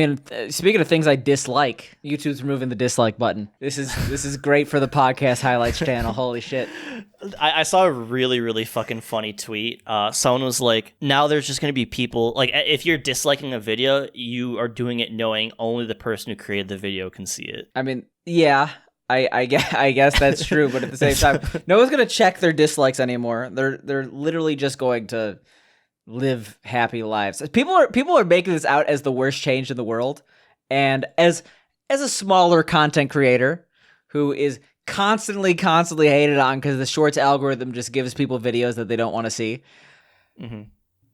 And speaking of things I dislike, YouTube's removing the dislike button. This is great for the podcast highlights channel. Holy shit. I saw a really, really fucking funny tweet. Someone was like, now there's just going to be people, like, if you're disliking a video, you are doing it knowing only the person who created the video can see it. I mean, yeah, I guess that's true, but at the same time, no one's going to check their dislikes anymore. They're literally just going to live happy lives. People are making this out as the worst change in the world, and as a smaller content creator who is constantly hated on because the shorts algorithm just gives people videos that they don't want to see. Mm-hmm.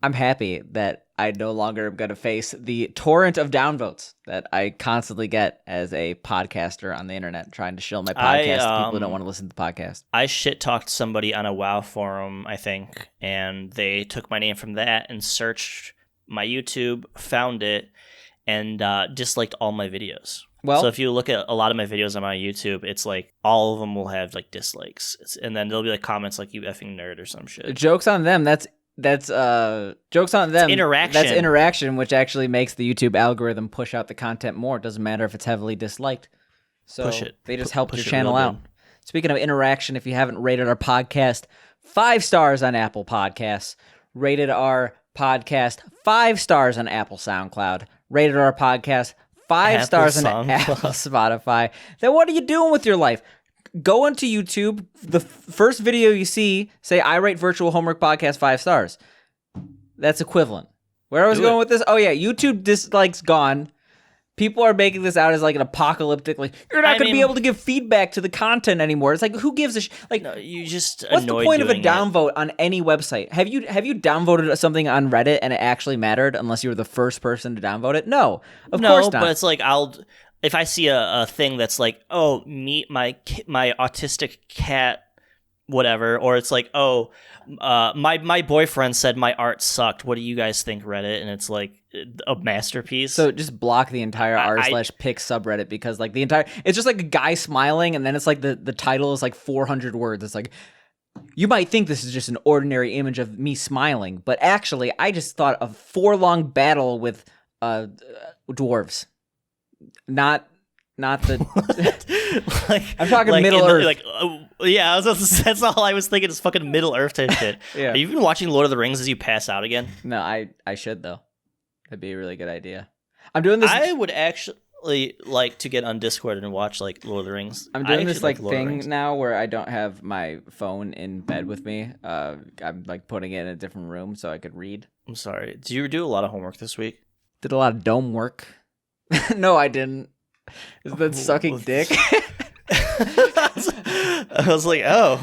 I'm happy that I no longer am going to face the torrent of downvotes that I constantly get as a podcaster on the internet trying to shill my podcast to people who don't want to listen to the podcast. I shit-talked somebody on a WoW forum, I think, and they took my name from that and searched my YouTube, found it, and disliked all my videos. Well, so if you look at a lot of my videos on my YouTube, it's like all of them will have like dislikes, and then there'll be like comments like "you effing nerd" or some shit. Jokes on them. That's jokes on them. It's interaction. That's interaction, which actually makes the YouTube algorithm push out the content more. It doesn't matter if it's heavily disliked. So push it. They just help push your it channel real out. good. Speaking of interaction, if you haven't rated our podcast 5 stars on Apple Podcasts, rated our podcast 5 stars on Apple SoundCloud, rated our podcast 5 Apple stars on SoundCloud. Apple Spotify, then what are you doing with your life? Go into YouTube. The first video you see, say, I rate Virtual Homework Podcast 5 stars. That's equivalent. Where I was going with this? Oh, yeah. YouTube dislikes gone. People are making this out as like an apocalyptic, like, you're not going to be able to give feedback to the content anymore. It's like, who gives a like, no, you just what's the point of a downvote on any website? Have you downvoted something on Reddit and it actually mattered unless you were the first person to downvote it? No, of course not. But it's like if I see a thing that's like, oh, meet my autistic cat, whatever, or it's like, oh, my boyfriend said my art sucked. What do you guys think, Reddit? And it's like a masterpiece. So just block the entire r/pic subreddit because like it's just like a guy smiling and then it's like the title is like 400 words. It's like, you might think this is just an ordinary image of me smiling, but actually I just thought of 4-long battle with dwarves. Not the like, I'm talking Middle Earth. Like, yeah, that's all I was thinking is fucking Middle Earth type shit. Yeah. Are you even watching Lord of the Rings as you pass out again? No, I should though. That'd be a really good idea. I'm doing this. I would actually like to get on Discord and watch like Lord of the Rings. I'm doing this like thing now where I don't have my phone in bed with me. I'm like putting it in a different room so I could read. I'm sorry. Did you do a lot of homework this week? Did a lot of dome work. No, I didn't. Is that sucking dick? I was like, oh,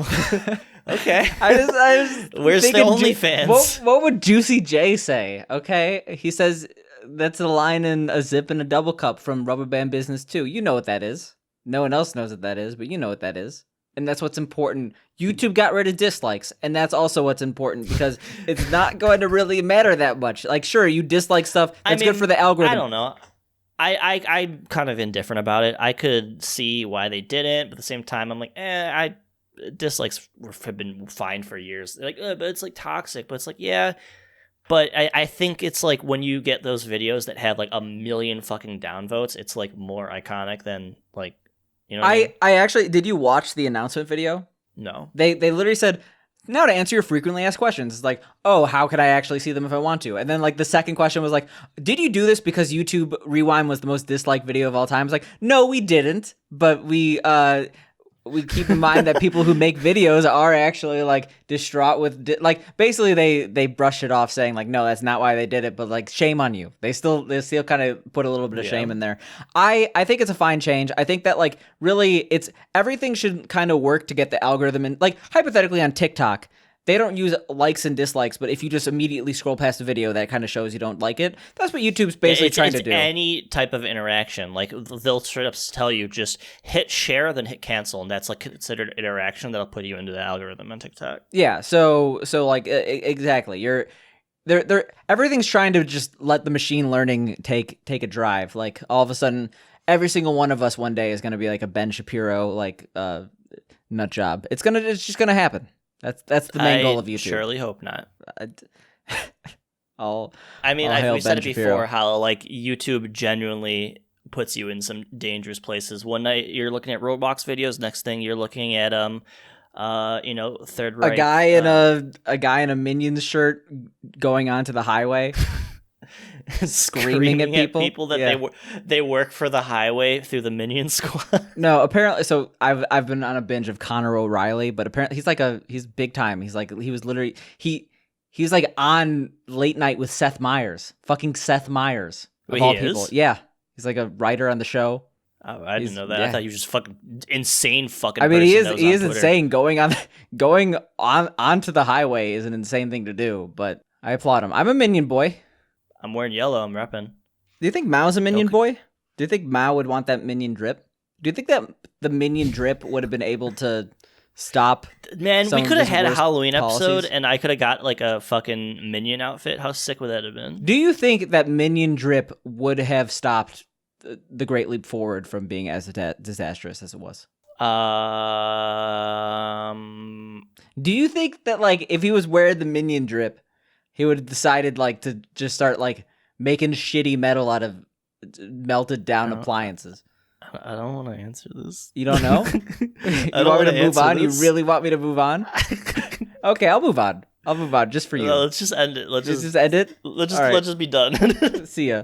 okay. I just Where's the OnlyFans? What would Juicy J say? Okay, he says that's a line in a zip and a double cup from Rubber Band Business 2. You know what that is. No one else knows what that is, but you know what that is. And that's what's important. YouTube got rid of dislikes, and that's also what's important because it's not going to really matter that much. Like, sure, you dislike stuff. It's good for the algorithm. I don't know. I'm kind of indifferent about it. I could see why they didn't, but at the same time, I'm like, dislikes have been fine for years. They're like, but it's like toxic. But it's like, yeah. But I think it's like when you get those videos that have like a million fucking downvotes, it's like more iconic than like, you know. I actually, did you watch the announcement video? No. They literally said, now to answer your frequently asked questions. It's like, oh, how could I actually see them if I want to? And then like the second question was like, did you do this because YouTube Rewind was the most disliked video of all time? It's like, no, we didn't. But we keep in mind that people who make videos are actually like distraught with like basically they brush it off saying like, no, that's not why they did it, but like shame on you. They still kind of put a little bit of shame in there. I think it's a fine change. I think that like really it's everything should kind of work to get the algorithm in. Like hypothetically on TikTok, they don't use likes and dislikes, but if you just immediately scroll past a video that kind of shows you don't like it, that's what YouTube's basically trying to do. Any type of interaction, like they'll straight up tell you just hit share, then hit cancel, and that's like considered interaction that'll put you into the algorithm on TikTok. Yeah, so like exactly, they're everything's trying to just let the machine learning take a drive. Like all of a sudden, every single one of us one day is going to be like a Ben Shapiro like nut job. It's just gonna happen. That's the main goal of YouTube. Surely hope not. All I mean, all hail we said Ben it Shapiro. before how like YouTube genuinely puts you in some dangerous places. One night you're looking at Roblox videos, next thing you're looking at Third A Reich. a guy in a Minions shirt going onto the highway, screaming at people. that Yeah. they work for the highway through the Minion Squad. No, apparently. So I've been on a binge of Connor O'Reilly, but apparently he's big time. He's like he was literally he's like on late night with Seth Meyers, fucking Seth Meyers of Wait, all he people. is? Yeah, he's like a writer on the show. Oh, I didn't know that. Yeah. I thought he was just fucking insane. Fucking. I mean, he person is that was on Twitter. insane. Going onto the highway is an insane thing to do, but I applaud him. I'm a Minion boy. I'm wearing yellow. I'm repping. Do you think Mao's a Minion Okay. boy? Do you think Mao would want that Minion drip? Do you think that the Minion drip would have been able to stop? Man, Some we of could have his had a worst Halloween episode, policies? and I could have got like a fucking Minion outfit. How sick would that have been? Do you think that Minion drip would have stopped the Great Leap Forward from being as disastrous as it was? Do you think that like if he was wearing the Minion drip, he would have decided like to just start like making shitty metal out of melted down appliances? I don't want to answer this. You don't know? You I don't want me wanna to move answer on? this. You really want me to move on? Okay, I'll move on. I'll move on just for you. No, let's just end it. Let's just end it. let's All right. just be done. See ya.